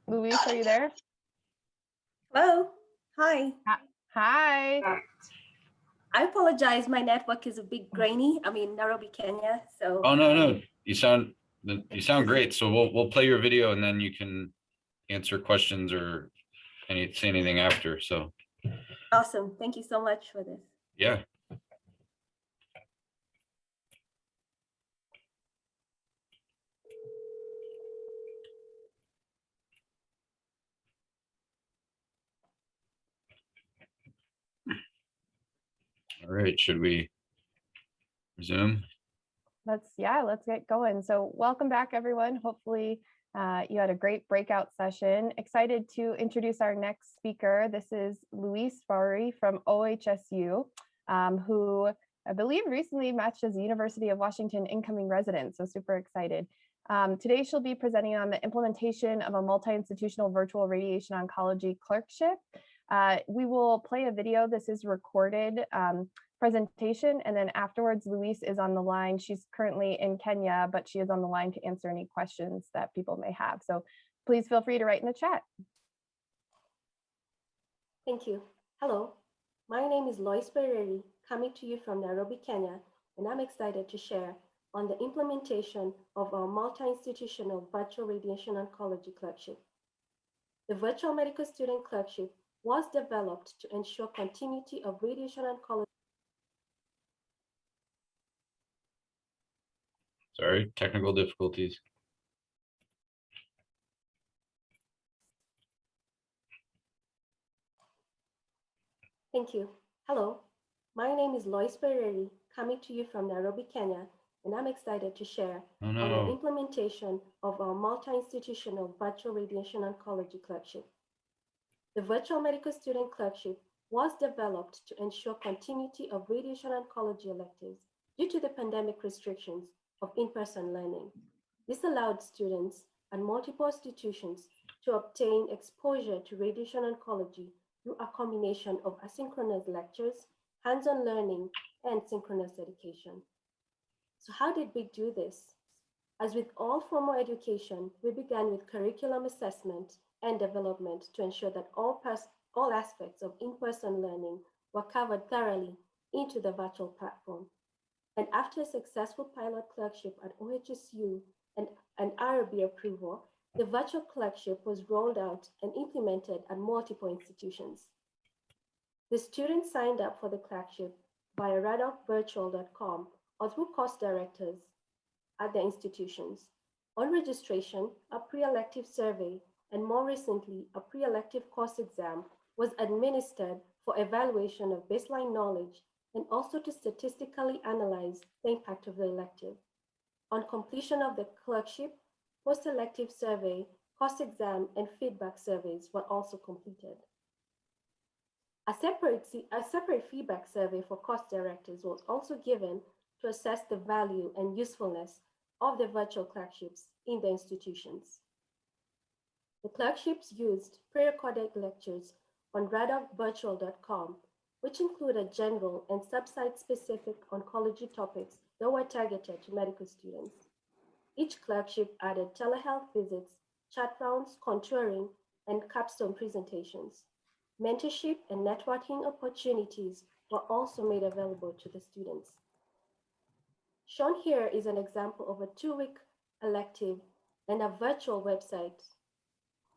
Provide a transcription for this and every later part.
Luis, are you there? Hello. Hi. Hi. I apologize. My network is a bit grainy. I'm in Nairobi, Kenya. So Oh no, you sound great. So we'll play your video and then you can answer questions or say anything after. So awesome. Thank you so much for this. yeah. All right, should we resume? Let's get going. So welcome back, everyone. Hopefully you had a great breakout session. Excited to introduce our next speaker. This is Loise Wairiri from OHSU, who I believe recently matched as a University of Washington incoming resident. So super excited. Today she'll be presenting on the implementation of a multi-institutional virtual radiation oncology clerkship. We will play a video. This is recorded presentation, and then afterwards Loise is on the line. She's currently in Kenya, but she is on the line to answer any questions that people may have. So please feel free to write in the chat. Thank you. Hello, my name is Loise Wairiri, coming to you from Nairobi, Kenya, and I'm excited to share on the implementation of our multi-institutional virtual radiation oncology clerkship. The virtual medical student clerkship was developed to ensure continuity of radiation oncology. Sorry, technical difficulties. Thank you. Hello, my name is Loise Wairiri, coming to you from Nairobi, Kenya, and I'm excited to share on the implementation of our multi-institutional virtual radiation oncology clerkship. The virtual medical student clerkship was developed to ensure continuity of radiation oncology electives due to the pandemic restrictions of in-person learning. This allowed students at multiple institutions to obtain exposure to radiation oncology through a combination of asynchronous lectures, hands-on learning, and synchronous education. So how did we do this? As with all formal education, we began with curriculum assessment and development to ensure that all aspects of in-person learning were covered thoroughly into the virtual platform. And after a successful pilot clerkship at OHSU and ROB approval, the virtual clerkship was rolled out and implemented at multiple institutions. The students signed up for the clerkship via radocvirtual.com or through course directors at their institutions. On registration, a pre-elective survey and more recently, a pre-elective course exam was administered for evaluation of baseline knowledge and also to statistically analyze the impact of the elective. On completion of the clerkship, post-elective survey, course exam, and feedback surveys were also completed. A separate feedback survey for course directors was also given to assess the value and usefulness of the virtual clerkships in the institutions. The clerkships used pre-recorded lectures on radocvirtual.com, which included general and sub-site-specific oncology topics that were targeted to medical students. Each clerkship added telehealth visits, chat rounds, contouring, and capstone presentations. Mentorship and networking opportunities were also made available to the students. Shown here is an example of a 2-week elective and a virtual website,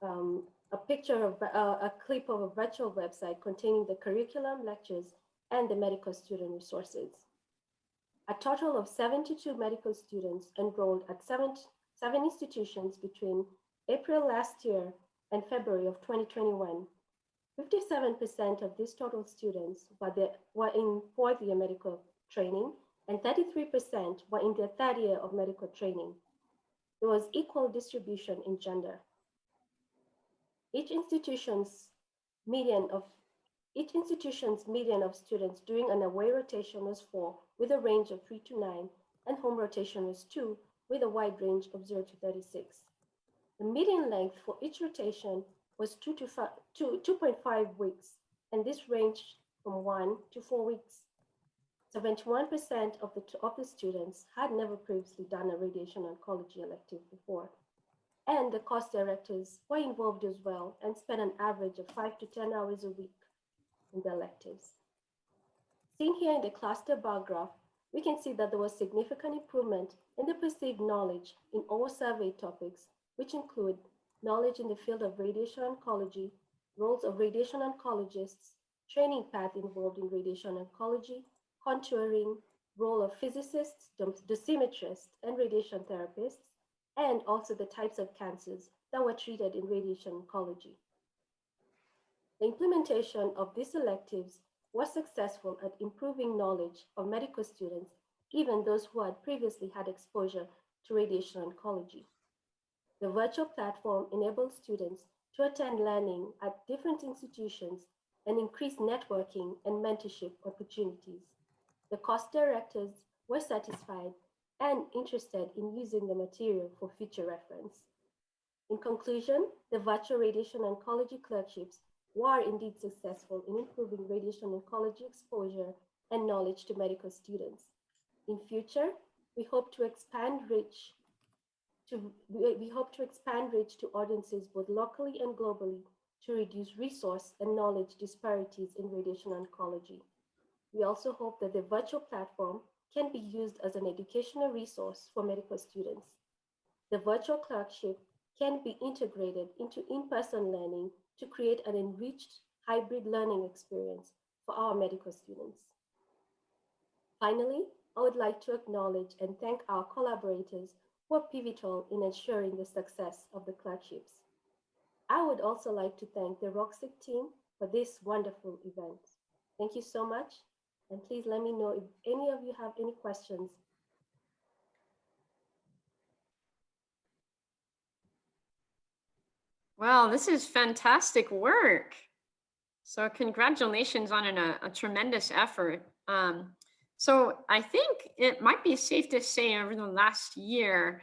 a clip of a virtual website containing the curriculum, lectures, and the medical student resources. A total of 72 medical students enrolled at seven institutions between April last year and February of 2021. 57% of these total students were in 4th year medical training, and 33% were in their 3rd year of medical training. There was equal distribution in gender. Each institution's median of students during an away rotation was 4, with a range of 3 to 9, and home rotation was 2, with a wide range of 0 to 36. The median length for each rotation was 2.5 weeks, and this ranged from 1 to 4 weeks. 71% of the students had never previously done a radiation oncology elective before. and the course directors were involved as well and spent an average of 5 to 10 hours a week in the electives. Seen here in the cluster bar graph, we can see that there was significant improvement in the perceived knowledge in all surveyed topics, which include knowledge in the field of radiation oncology, roles of radiation oncologists, training path involved in radiation oncology, contouring, role of physicists, dosimetrists, and radiation therapists, and also the types of cancers that were treated in radiation oncology. The implementation of these electives was successful at improving knowledge of medical students, even those who had previously had exposure to radiation oncology. The virtual platform enabled students to attend learning at different institutions and increase networking and mentorship opportunities. The course directors were satisfied and interested in using the material for future reference. In conclusion, the virtual radiation oncology clerkships were indeed successful in improving radiation oncology exposure and knowledge to medical students. In future, we hope to expand reach to audiences both locally and globally to reduce resource and knowledge disparities in radiation oncology. We also hope that the virtual platform can be used as an educational resource for medical students. The virtual clerkship can be integrated into in-person learning to create an enriched hybrid learning experience for our medical students. Finally, I would like to acknowledge and thank our collaborators who are pivotal in ensuring the success of the clerkships. I would also like to thank the ROECSG team for this wonderful event. Thank you so much, and please let me know if any of you have any questions. Well, this is fantastic work. So congratulations on a tremendous effort. So I think it might be safe to say over the last year,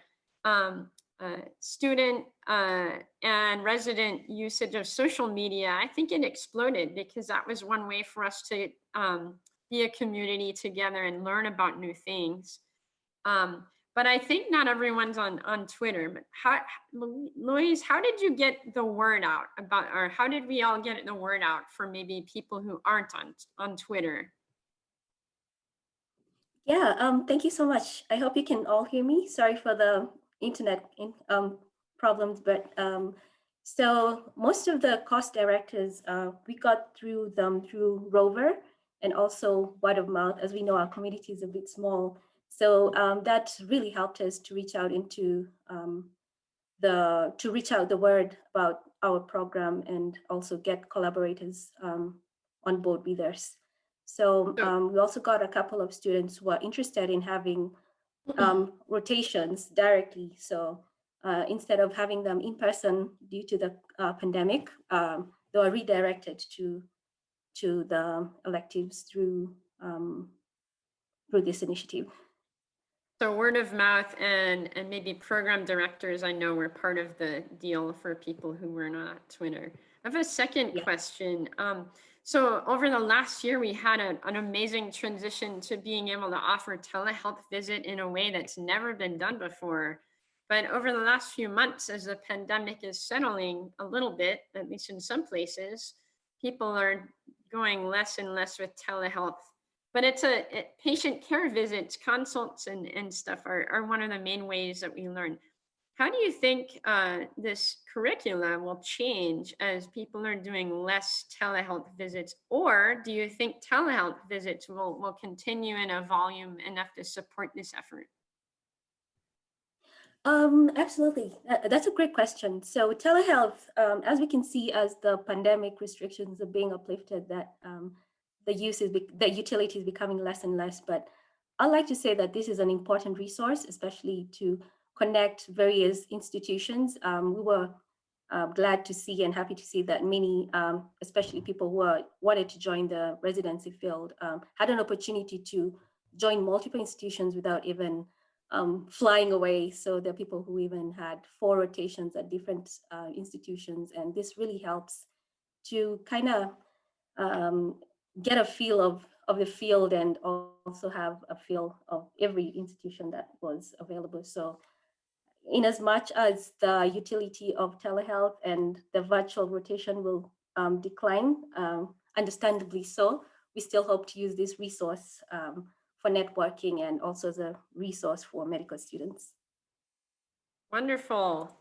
student and resident usage of social media, I think it exploded because that was one way for us to be a community together and learn about new things. But I think not everyone's on Twitter. But Loise, how did you get the word out about, or how did we all get the word out for maybe people who aren't on Twitter? Yeah, thank you so much. I hope you can all hear me. Sorry for the internet problems, but so most of the course directors, we got through them through Rover and also word of mouth. As we know, our community is a bit small. So that really helped us to reach out into the word about our program and also get collaborators on board with us. So we also got a couple of students who are interested in having rotations directly. So instead of having them in person due to the pandemic, they were redirected to the electives through this initiative. So word of mouth and maybe program directors, I know, were part of the deal for people who were not Twitter. I have a second question. So over the last year, we had an amazing transition to being able to offer telehealth visit in a way that's never been done before. But over the last few months, as the pandemic is settling a little bit, at least in some places, people are going less and less with telehealth. But it's patient care visits, consults, and stuff are one of the main ways that we learn. How do you think this curricula will change as people are doing less telehealth visits? Or do you think telehealth visits will continue in a volume enough to support this effort? Absolutely. That's a great question. So telehealth, as we can see, as the pandemic restrictions are being uplifted, that the utility is becoming less and less. But I'd like to say that this is an important resource, especially to connect various institutions. We were glad to see and happy to see that many, especially people who wanted to join the residency field, had an opportunity to join multiple institutions without even flying away. So there are people who even had 4 rotations at different institutions. And this really helps to kind of get a feel of the field and also have a feel of every institution that was available. So in as much as the utility of telehealth and the virtual rotation will decline, understandably so, we still hope to use this resource for networking and also as a resource for medical students. Wonderful.